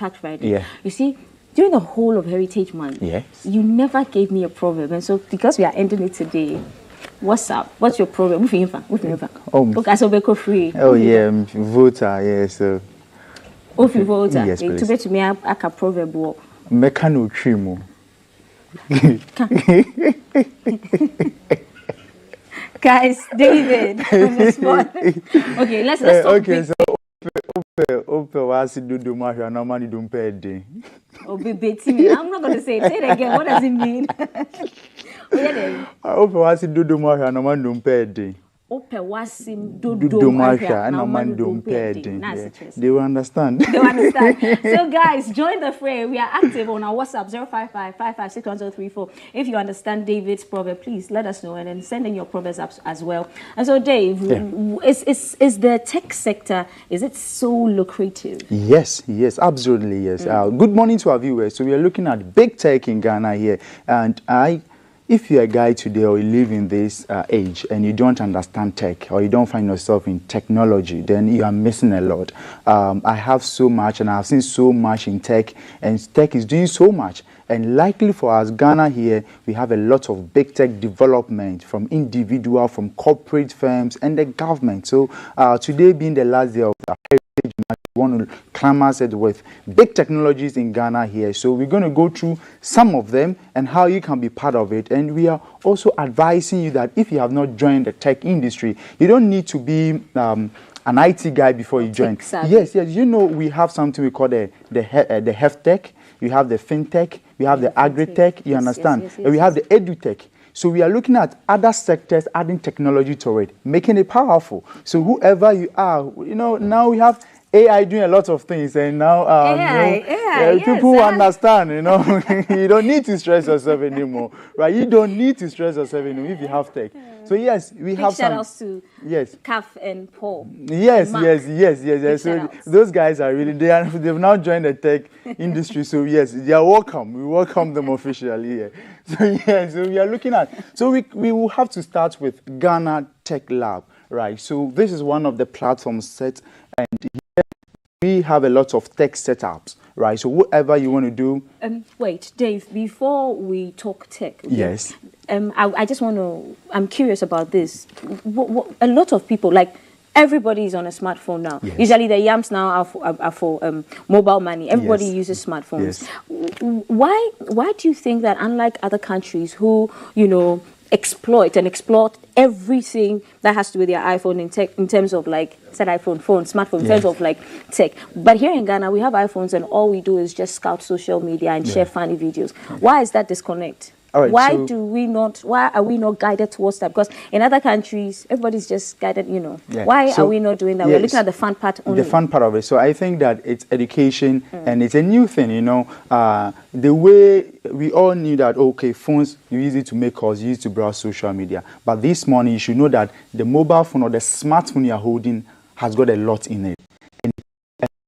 Packed Friday. Yeah. You see, during the whole of Heritage Month, Yes. you never gave me a proverb. And so, because we are ending it today, what's up? What's your proverb? Okay, so we free. Oh, yeah, voter, yeah, so. If you voter, yes, please. to bet me a proverb. Mekano Trimo. Guys, David, on the spot. Okay, let's talk. Okay, so Ope was do Masha, no money don't pay a day. Oh, baby, I'm not going to say it. Say it again. What does it mean? Ope was do Masha, no money don't pay a day. Ope wasim do Masha, no money don't pay a day. They will understand. They will understand. So, guys, join the fray. We are active on our WhatsApp 055-556-1034. If you understand David's proverb, please let us know and then send in your proverbs as well. And so, Dave, is the tech sector, is it so lucrative? Yes, absolutely, yes. Good morning to our viewers. So we are looking at big tech in Ghana here, and if you're a guy today or you live in this age and you don't understand tech or you don't find yourself in technology, then you are missing a lot. I have so much and I've seen so much in tech, and tech is doing so much. And likely for us, Ghana here, we have a lot of big tech development from individual, from corporate firms and the government. So today being the last day of the Heritage Month, we want to clamor it with big technologies in Ghana here. So we're going to go through some of them and how you can be part of it. And we are also advising you that if you have not joined the tech industry, you don't need to be an IT guy before you join. Yes, you know, we have something we call the health tech, we have the fintech, we have the agri-tech, you understand? Yes, we have the edu-tech. So we are looking at other sectors, adding technology to it, making it powerful. So whoever you are, you know, now we have AI doing a lot of things, and now people understand, you know. You don't need to stress yourself anymore, right? You don't need to stress yourself anymore if you have tech. So yes, we have some. Shout-outs to Kaf and Paul. Yes. So those guys are really they've now joined the tech industry. So yes, they are welcome. We welcome them officially here. So so we are looking at. So we will have to start with Ghana Tech Lab, right? So this is one of the platforms set, and here we have a lot of tech setups, right? So whatever you want to do. Wait, Dave, before we talk tech. Yes. I just want to, I'm curious about this. A lot of people, like everybody is on a smartphone now. Yes. Usually the yams now are for mobile money. Everybody uses smartphones. Yes. Why do you think that unlike other countries who, you know, exploit everything that has to do with their iPhone in tech, in terms of like smartphone, in terms of like tech. But here in Ghana, we have iPhones and all we do is just scout social media and share funny videos. Why is that disconnect? All right, why are we not guided towards that? Because in other countries, everybody's just guided, you know. Yeah. Why are we not doing that? We're looking at the fun part only. The fun part of it. So I think that it's education and it's a new thing, you know. The way we all knew that, okay, phones, you use it to make calls, you use it to browse social media. But this morning, you should know that the mobile phone or the smartphone you're holding has got a lot in it.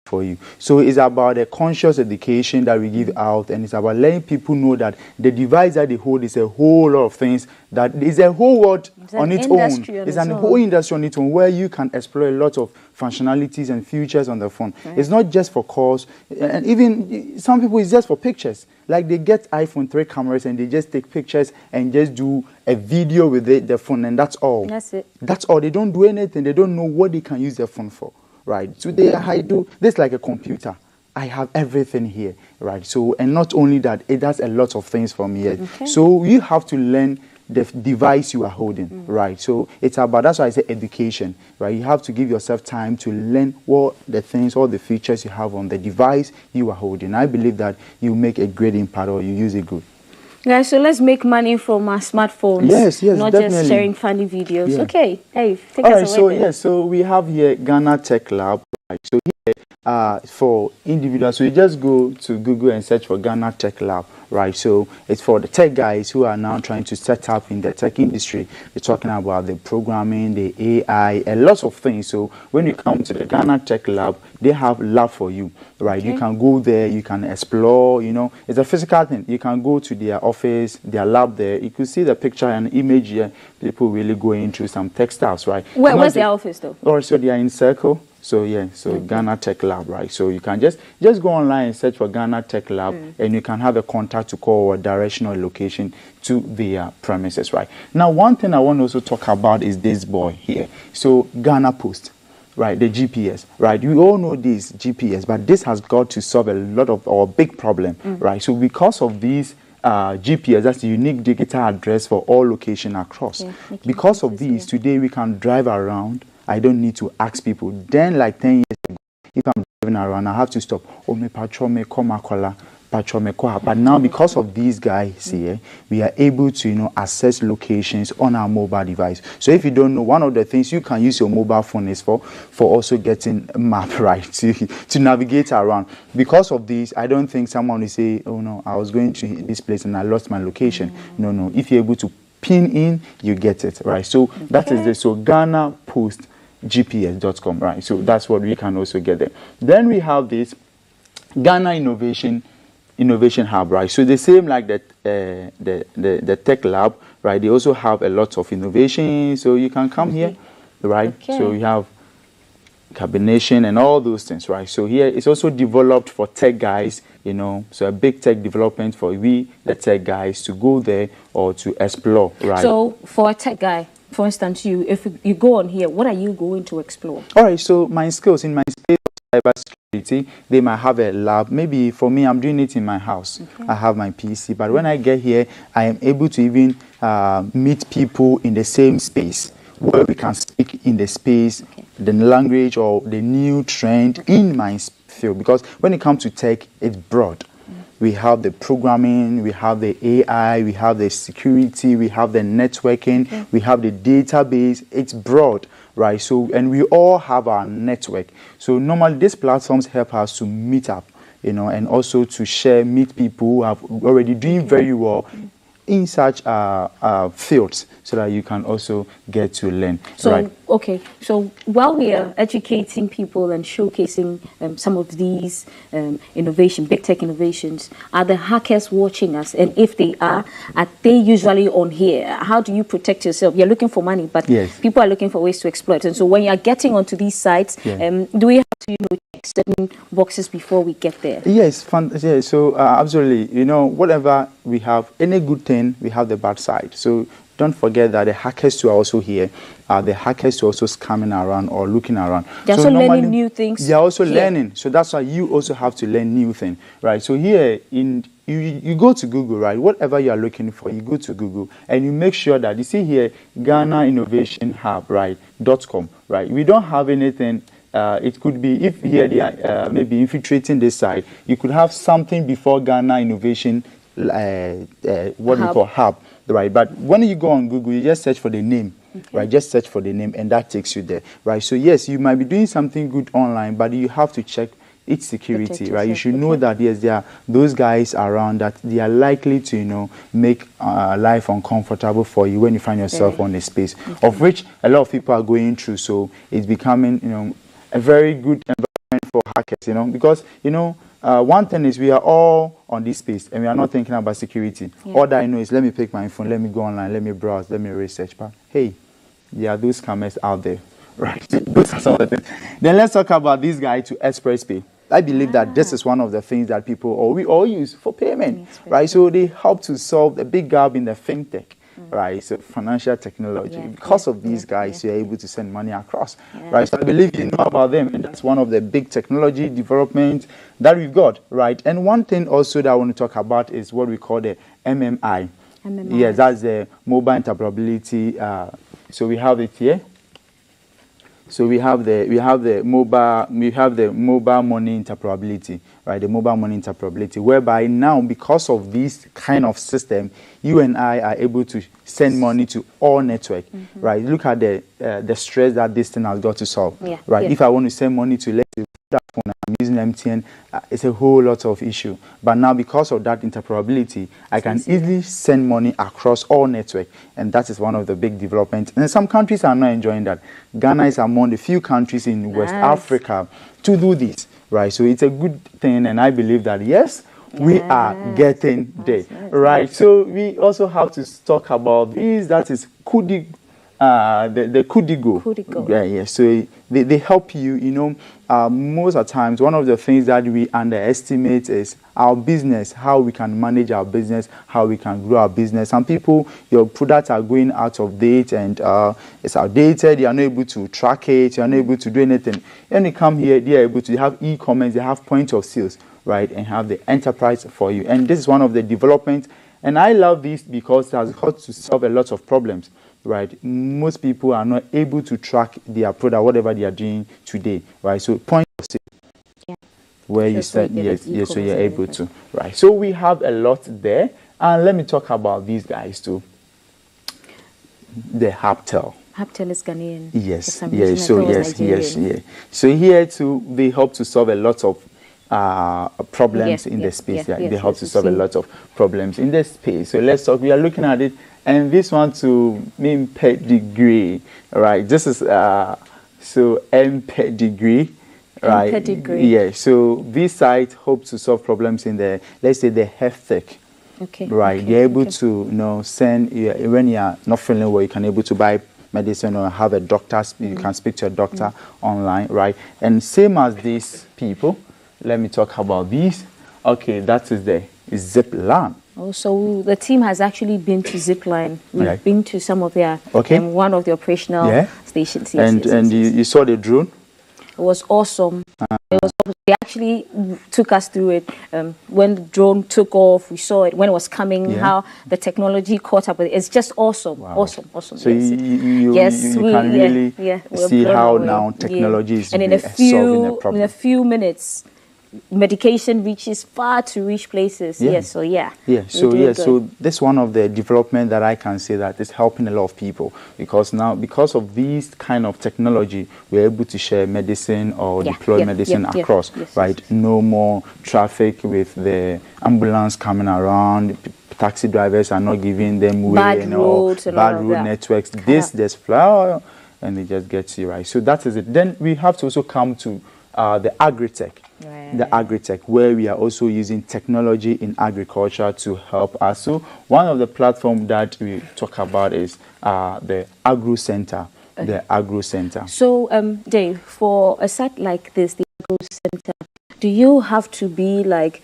For you. So it's about a conscious education that we give out, and it's about letting people know that the device that they hold is a whole lot of things, that is a whole world on its own. It's a whole industry on its own where you can explore a lot of functionalities and features on the phone. Right. It's not just for calls, and even some people it's just for pictures. Like they get iPhone 3 cameras and they just take pictures and just do a video with the phone, and that's all. That's it. That's all. They don't do anything. They don't know what they can use their phone for. Right. Today I do this like a computer. I have everything here. Right. So, and not only that, it does a lot of things for me. Okay. So you have to learn the device you are holding. Right. So it's about, that's why I say education. Right. You have to give yourself time to learn what the things, all the features you have on the device you are holding. I believe that you make a great impact or you use it good. Guys, so let's make money from our smartphones. Yes, not definitely. Just sharing funny videos. Yeah. Okay, hey, take all us right, away. So we have here Ghana Tech Lab. Right? So here, for individuals, so you just go to Google and search for Ghana Tech Lab. Right, so it's for the tech guys who are now trying to set up in the tech industry. They're talking about the programming, the AI, a lot of things. So when you come to the Ghana Tech Lab, they have lab for you, right? Okay. You can go there, you can explore, you know, it's a physical thing. You can go to their office, their lab there. You could see the picture and image here. People really going into some tech stuffs, right? Where's their office though? Or so they are in Circle. So yeah, so Ghana Tech Lab, right? So you can just go online and search for Ghana Tech Lab, and you can have a contact to call or directional location to their premises, right? Now, one thing I want to also talk about is this boy here. So Ghana Post, right? The GPS, right? We all know this GPS, but this has got to solve a lot of our big problem, right? So because of these GPS, that's the unique digital address for all location across. Because of these, today we can drive around. I don't need to ask people. Then, like 10 years ago, if I'm driving around, I have to stop. Oh, me patrol me come akola, patrol me kwa. But now, because of these guys here, we are able to, access locations on our mobile device. So if you don't know, one of the things you can use your mobile phone is for also getting a map, right, to navigate around. Because of this, I don't think someone will say, oh no, I was going to this place and I lost my location. No. If you're able to pin in, you get it, right? So that is it. So Ghana Post GPS.com, right? So that's what we can also get there. Then we have this Ghana Innovation Hub, right? So the same like the Tech Lab, right? They also have a lot of innovation. So you can come here, right? So you have carbonation and all those things, right? So here it's also developed for tech guys, so a big tech development for the tech guys to go there or to explore, right? So for a tech guy, for instance, if you go on here, what are you going to explore? All right, so my skills in my space of cybersecurity, they might have a lab. Maybe for me, I'm doing it in my house. I have my PC, but when I get here, I am able to even meet people in the same space where we can speak in the space, the language or the new trend in my field. Because when it comes to tech, it's broad. We have the programming, we have the AI, we have the security, we have the networking, we have the database. It's broad, right? So, and we all have our network. So normally these platforms help us to meet up, and also to meet people who are already doing very well in such fields, so that you can also get to learn. So, right? Okay, so while we are educating people and showcasing some of these big tech innovations, are the hackers watching us? And if they are they usually on here? How do you protect yourself? You're looking for money, but people are looking for ways to exploit. And so when you're getting onto these sites, do we have to check certain boxes before we get there? Yes, so absolutely. Whatever we have, any good thing, we have the bad side. So don't forget that the hackers too are also here. The hackers are also scamming around or looking around. They're also learning new things. They're also learning. So that's why you also have to learn new things, right? So here, you go to Google, right? Whatever you are looking for, you go to Google and you make sure that you see here, Ghana Innovation Hub, right? .com, right? We don't have anything. It could be, if here they are maybe infiltrating this side, you could have something before Ghana Innovation, what we call hub, right? But when you go on Google, you just search for the name, right? Just search for the name and that takes you there, right? So yes, you might be doing something good online, but you have to check its security, right? You should know that yes, there are those guys around that they are likely to, make life uncomfortable for you when you find yourself on a space, of which a lot of people are going through. So it's becoming, a very good environment for hackers, because, one thing is we are all on this space and we are not thinking about security. All that I know is let me pick my phone, let me go online, let me browse, let me research. But hey, there are those scammers out there, right? Those are some of the things. Then let's talk about this guy to ExpressPay. I believe that this is one of the things that we all use for payment, right? So they help to solve the big gap in the fintech. Right, so financial technology. Because of these guys, you're able to send money across. Right, so I believe you know about them, and that's one of the big technology developments that we've got. Right, and one thing also that I want to talk about is what we call the MMI. Yes, that's the mobile interoperability. So we have it here. So we have the mobile money interoperability, right? The mobile money interoperability, whereby now, because of this kind of system, you and I are able to send money to all network, right? Look at the stress that this thing has got to solve, right? If I want to send money to, let's say, Vodafone, I'm using MTN, it's a whole lot of issue. But now, because of that interoperability, I can easily send money across all network, and that is one of the big developments. And some countries are not enjoying that. Ghana is among the few countries in West Africa to do this, right? So it's a good thing, and I believe that yes, we are getting there, right? So we also have to talk about this. That is the Kudigo. Kudigo. Yeah. So they help you. You know, most of the times, one of the things that we underestimate is our business, how we can manage our business, how we can grow our business. Some people, your products are going out of date and it's outdated. You are not able to track it. You are not able to do anything. When you come here, they are able to have e-commerce. They have point of sales, right, and have the enterprise for you. And this is one of the developments. And I love this because it has helped to solve a lot of problems, right? Most people are not able to track their product, whatever they are doing today, right? So point of sale, where you said yes, so you're able to, right? So we have a lot there, and let me talk about these guys too. The Haptel. Haptel is Ghanaian. Yes, yes. So here too, they help to solve a lot of problems in the space. They help to solve a lot of problems in the space. So let's talk. We are looking at it, and this one to mean pedigree, right? This is so M pedigree, right? Pedigree. Yeah. So this site hopes to solve problems in the, let's say, the health tech. Okay. Right. Okay. You're able to, you know, send when you are not feeling well, you can able to buy medicine or have a doctor. You can speak to a doctor online, right? And same as these people. Let me talk about these. Okay, that is the Zipline. Oh, so the team has actually been to Zipline. We've been to some of their, one of the operational stations. Yes, and you saw the drone? It was awesome. They actually took us through it. When the drone took off, we saw it when it was coming, how the technology caught up with it. It's just awesome. Wow. Awesome. So you can really see how now technology is solving a problem. In a few minutes, medication reaches far to reach places. So this one of the development that I can say that is helping a lot of people, because now because of these kind of technology, we're able to share medicine or deploy medicine across, right? No more traffic with the ambulance coming around. Taxi drivers are not giving them way, bad road networks. There's flower and it just gets you right. So that is it. Then we have to also come to the agri-tech. The agri-tech, where we are also using technology in agriculture to help us. So one of the platforms that we talk about is the Agro Center. The Agro Center. So Dave, for a site like this, the Agro Center, do you have to be like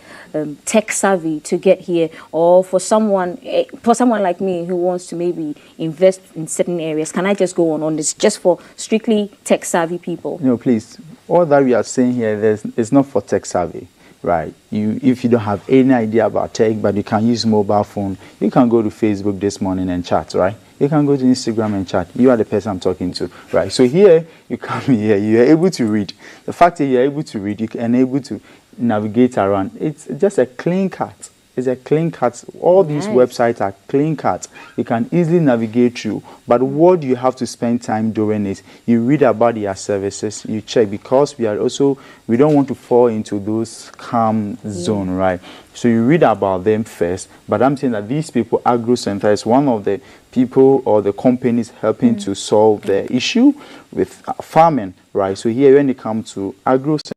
tech savvy to get here, or for someone like me who wants to maybe invest in certain areas, can I just go on this just for strictly tech savvy people? No, please. All that we are saying here is not for tech savvy, right? If you don't have any idea about tech, but you can use mobile phone, you can go to Facebook this morning and chat, right? You can go to Instagram and chat. You are the person I'm talking to, right? So here, you come here, you are able to read. The fact that you are able to read, you can able to navigate around. It's just a clean cut. It's a clean cut. All these websites are clean cuts. You can easily navigate through. But what you have to spend time doing is you read about their services, you check, because we don't want to fall into those scam zone, right? So you read about them first. But I'm saying that these people, Agro Center is one of the people or the companies helping to solve the issue with farming, right? So here, when it comes to Agro Center,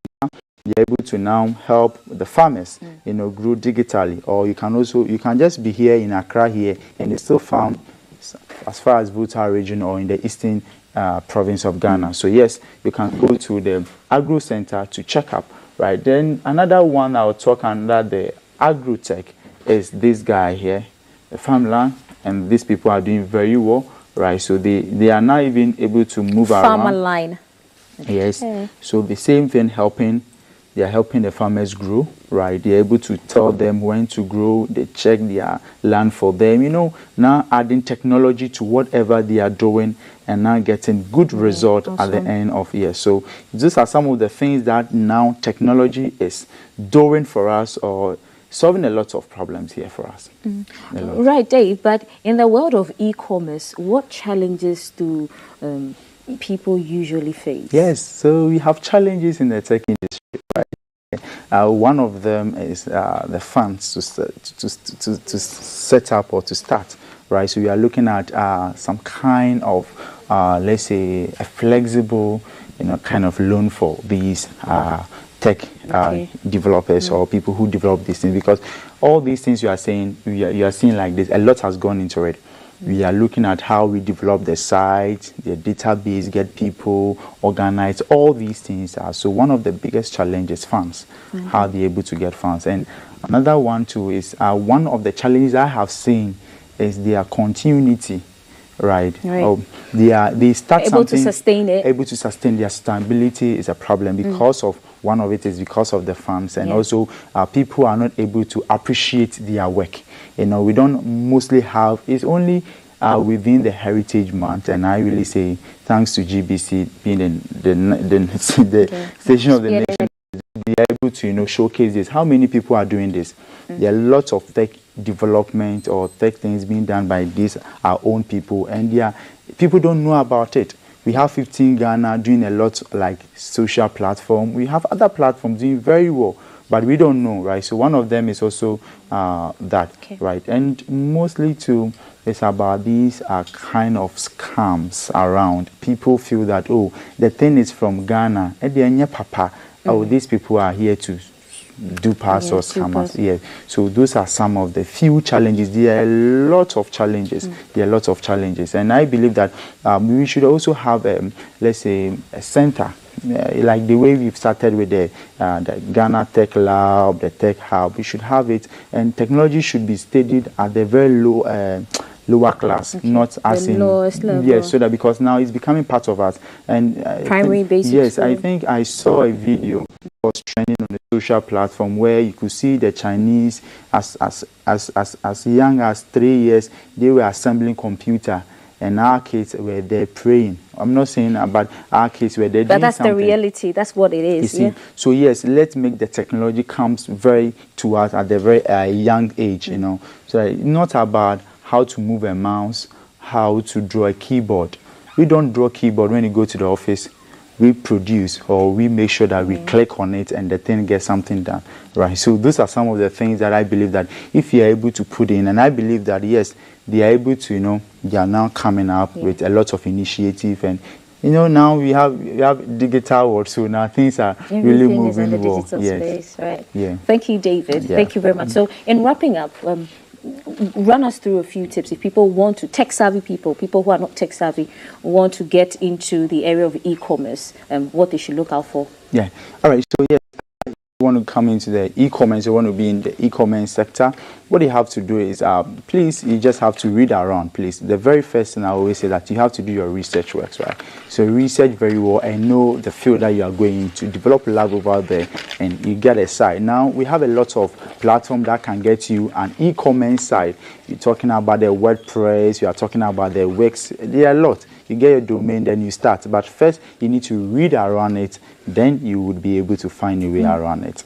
you're able to now help the farmers, grow digitally. Or you can just be here in Accra here, and it's still found as far as Volta region or in the eastern province of Ghana. So yes, you can go to the Agro Center to check up, right? Then another one I'll talk under the agro-tech is this guy here, the farmland, and these people are doing very well, right? So they are not even able to move around. Farmer line. Yes. So the same thing they are helping the farmers grow, right? They're able to tell them when to grow. They check their land for them, now adding technology to whatever they are doing and now getting good result at the end of year. So these are some of the things that now technology is doing for us, or solving a lot of problems here for us. Right, Dave, but in the world of e-commerce, what challenges do people usually face? Yes, so we have challenges in the tech industry, right? One of them is the funds to set up or to start, right? So we are looking at some kind of, let's say, a flexible, kind of loan for these tech developers or people who develop these things, because all these things you are saying, you are seeing like this, a lot has gone into it. We are looking at how we develop the site, the database, get people organized. All these things are. So one of the biggest challenges funds, how they able to get funds. And another one too is one of the challenges I have seen is their continuity. Right. Oh, they start able something, to sustain it. Able to sustain their sustainability is a problem because of one of it is because of the funds, and also people are not able to appreciate their work. You know, we don't mostly have. It's only within the Heritage Month, and I really say thanks to GBC being the station of the nation. Be able to showcase this. How many people are doing this? There are lots of tech development or tech things being done by these our own people, and people don't know about it. We have 15 Ghana doing a lot like social platform. We have other platforms doing very well, but we don't know, right? So one of them is also that, right? And mostly too, it's about these kind of scams around. People feel that, oh, the thing is from Ghana, and papa. Oh, these people are here to do pass or scammers. Yeah. So those are some of the few challenges. There are lots of challenges. There are lots of challenges, and I believe that we should also have, let's say, a center. Like the way we've started with the Ghana Tech Lab, the Tech Hub. We should have it, and technology should be studied at the very lower class, not as in lowest level. Yes, so that because now it's becoming part of us. And primary basic. Yes, school. I think I saw a video that was trending on the social platform where you could see the Chinese as young as 3 years they were assembling computer. And our kids were there praying. I'm not saying about our kids were there. But that's something. the reality. That's what it is. You see? So yes, let's make the technology comes to us at a very young age. You know, so not about how to move a mouse, how to draw a keyboard. We don't draw keyboard when you go to the office. We produce or we make sure that we click on it and the thing gets something done, right? So those are some of the things that I believe that if you're able to put in, and I believe that yes, they are able to, they are now coming up with a lot of initiative, and now we have digital world, so now things are really moving in the well. digital space, right? Yeah. Thank you, David. Yeah. Thank you very much. So in wrapping up, run us through a few tips. If people want to, tech-savvy people who are not tech-savvy, want to get into the area of e-commerce, what they should look out for. Yeah. All right. So, yes, if you want to come into the e-commerce, you want to be in the e-commerce sector, what you have to do is, please, you just have to read around, please. The very first thing I always say that you have to do your research works, right? So research very well and know the field that you are going into. Develop a lab over there and you get a site. Now, we have a lot of platforms that can get you an e-commerce site. You're talking about the WordPress, you are talking about the Wix. There are a lot. You get your domain, then you start. But first, you need to read around it. Then you would be able to find your way around it.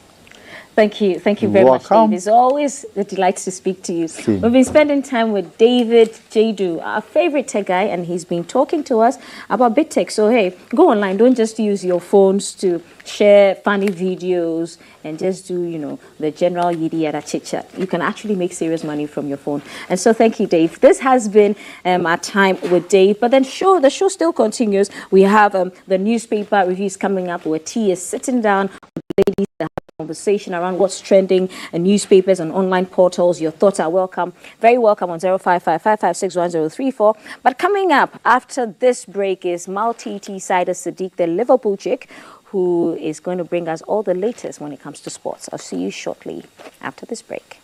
Thank you very much, David. It's always a delight to speak to you. We've been spending time with David Jadu, our favorite tech guy, and he's been talking to us about big tech. So, hey, go online. Don't just use your phones to share funny videos and just do, the general yidi yada chit chat. You can actually make serious money from your phone. And so, thank you, Dave. This has been our time with Dave. But then, the show still continues. We have the newspaper reviews coming up where T is sitting down with ladies that conversation around what's trending in newspapers and online portals. Your thoughts are welcome, very welcome on 05555611034. But coming up after this break is Maltiti Saida Sadiq, the Liverpool chick, who is going to bring us all the latest when it comes to sports. I'll see you shortly after this break.